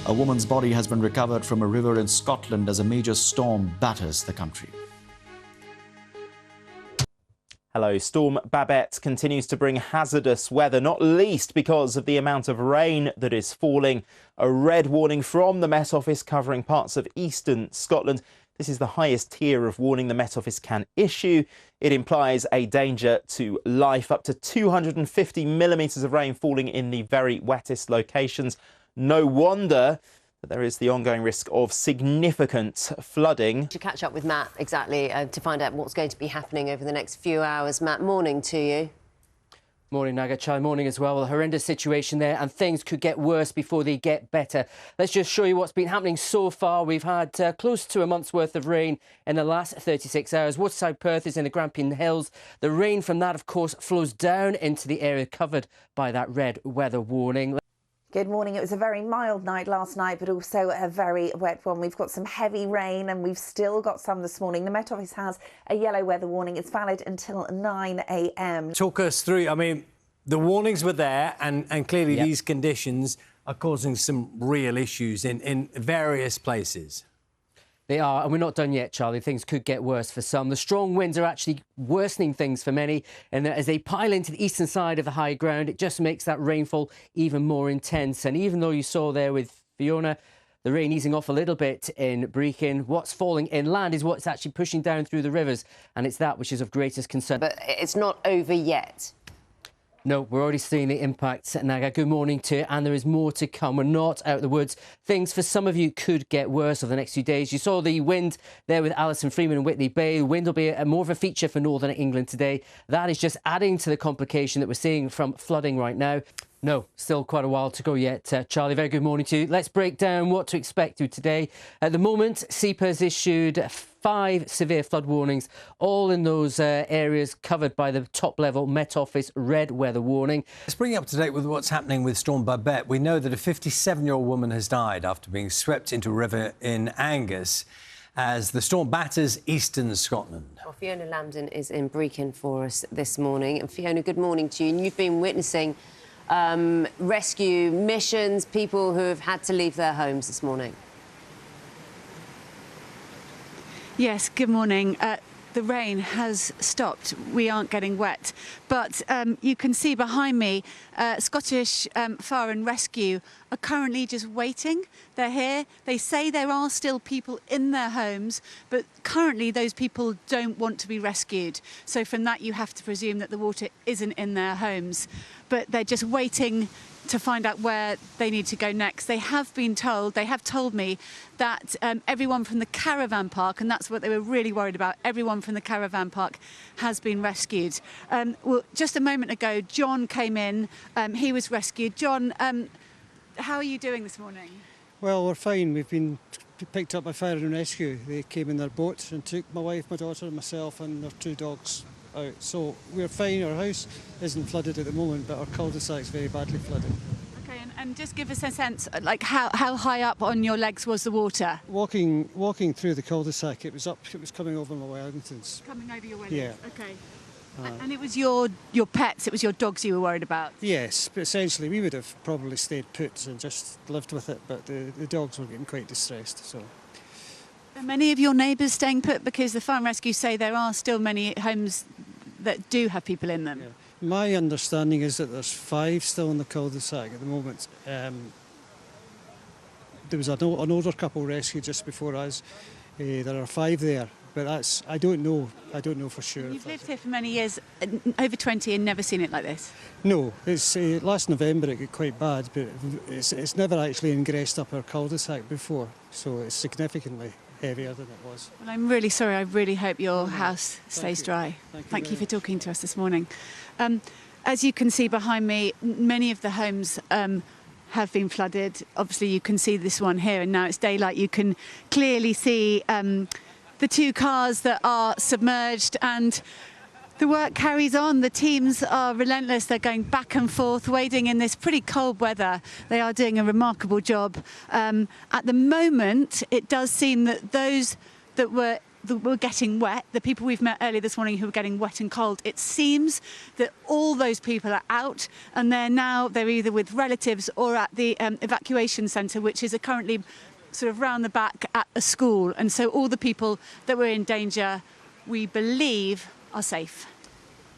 A woman's body has been recovered from a river in Scotland as a major storm batters the country. Hello. Storm Babet continues to bring hazardous weather, not least because of the amount of rain that is falling. A red warning from the Met Office covering parts of eastern Scotland. This is the highest tier of warning the Met Office can issue. It implies a danger to life. Up to 250 millimetres of rain falling in the very wettest locations. No wonder that there is the ongoing risk of significant flooding. To catch up with Matt, exactly, to find out what's going to be happening over the next few hours. Matt, morning to you. Morning, Naga. Charlie, morning as well. A horrendous situation there, and things could get worse before they get better. Let's just show you what's been happening so far. We've had close to a month's worth of rain in the last 36 hours. Woodside Perth is in the Grampian Hills. The rain from that, of course, flows down into the area covered by that red weather warning. Good morning. It was a very mild night last night, but also a very wet one. We've got some heavy rain and we've still got some this morning. The Met Office has a yellow weather warning. It's valid until 9 a.m. Talk us through, I mean, the warnings were there and clearly these conditions are causing some real issues in various places. They are, and we're not done yet, Charlie. Things could get worse for some. The strong winds are actually worsening things for many, and as they pile into the eastern side of the high ground, it just makes that rainfall even more intense. And even though you saw there with Fiona, the rain easing off a little bit in Brechin, what's falling inland is what's actually pushing down through the rivers, and it's that which is of greatest concern. But it's not over yet. No, we're already seeing the impacts, Naga. Good morning to you, and there is more to come. We're not out of the woods. Things for some of you could get worse over the next few days. You saw the wind there with Alison Freeman and Whitley Bay. The wind will be more of a feature for northern England today. That is just adding to the complication that we're seeing from flooding right now. No, still quite a while to go yet. Charlie, very good morning to you. Let's break down what to expect today. At the moment, SEPA has issued 5 severe flood warnings, all in those areas covered by the top-level Met Office red weather warning. Let's bring you up to date with what's happening with Storm Babet. We know that a 57-year-old woman has died after being swept into a river in Angus as the storm batters eastern Scotland. Well, Fiona Lambden is in Brechin for us this morning. And Fiona, good morning to you. And you've been witnessing rescue missions, people who have had to leave their homes this morning. Yes, good morning. The rain has stopped. We aren't getting wet. But you can see behind me, Scottish Fire and Rescue are currently just waiting. They're here. They say there are still people in their homes, but currently those people don't want to be rescued. So from that, you have to presume that the water isn't in their homes. But they're just waiting to find out where they need to go next. They have told me that everyone from the caravan park, and that's what they were really worried about, everyone from the caravan park has been rescued. Well, just a moment ago, John came in, he was rescued. John, how are you doing this morning? Well, we're fine. We've been picked up by Fire and Rescue. They came in their boat and took my wife, my daughter and myself and their 2 dogs out. So we're fine. Our house isn't flooded at the moment, but our cul-de-sac's very badly flooded. Okay, and just give us a sense, like how high up on your legs was the water? Walking through the cul-de-sac, it was coming over my Wellingtons. Coming over your Wellingtons? Yeah. Okay. And it was your pets, it was your dogs you were worried about? Yes, but essentially we would have probably stayed put and just lived with it, but the dogs were getting quite distressed. So. Are many of your neighbours staying put? Because the Fire and Rescue say there are still many homes that do have people in them. Yeah. My understanding is that there's 5 still in the cul-de-sac at the moment. There was an older couple rescued just before us. There are 5 there. But I don't know for sure. You've lived here for many years, over 20, and never seen it like this? No, it's last November it got quite bad, but it's never actually ingressed up our cul-de-sac before, so it's significantly heavier than it was. Well, I'm really sorry. I really hope your house stays dry. Thank you for talking to us this morning. As you can see behind me, many of the homes have been flooded. Obviously, you can see this one here, and now it's daylight. You can clearly see the 2 cars that are submerged, and the work carries on. The teams are relentless. They're going back and forth, wading in this pretty cold weather. They are doing a remarkable job. At the moment, it does seem that those that were were getting wet, the people we've met earlier this morning who were getting wet and cold, it seems that all those people are out, and they're either with relatives or at the evacuation centre, which is currently sort of round the back at a school. And so all the people that were in danger, we believe, are safe.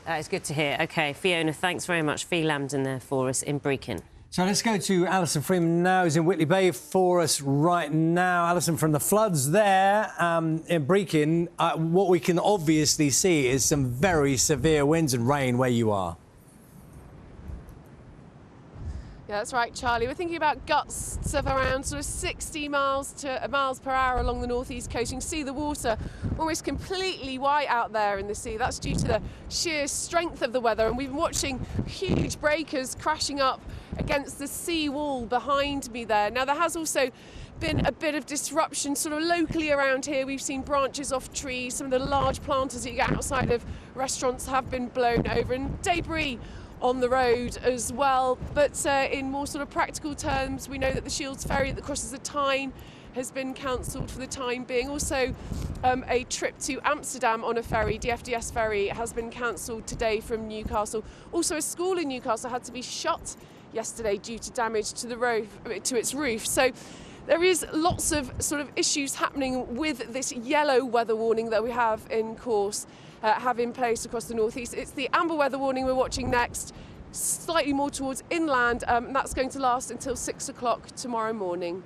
That is good to hear. OK, Fiona, thanks very much. Fee Lambden there for us in Brechin. So let's go to Alison Freeman now, who's in Whitley Bay for us right now. Alison, from the floods there in Brechin, what we can obviously see is some very severe winds and rain where you are. Yeah, that's right, Charlie. We're thinking about gusts of around sort of 60 miles per hour along the northeast coast. You can see the water almost completely white out there in the sea. That's due to the sheer strength of the weather, and we've been watching huge breakers crashing up against the sea wall behind me there. Now, there has also been a bit of disruption sort of locally around here. We've seen branches off trees. Some of the large planters that you get outside of restaurants have been blown over, and debris on the road as well. But in more sort of practical terms, we know that the Shields ferry that crosses the Tyne has been cancelled for the time being. Also, a trip to Amsterdam on a ferry, DFDS ferry, has been cancelled today from Newcastle. Also, a school in Newcastle had to be shut yesterday due to damage to its roof. So there is lots of sort of issues happening with this yellow weather warning that we have in place across the northeast. It's the amber weather warning we're watching next, slightly more towards inland, and that's going to last until 6 o'clock tomorrow morning.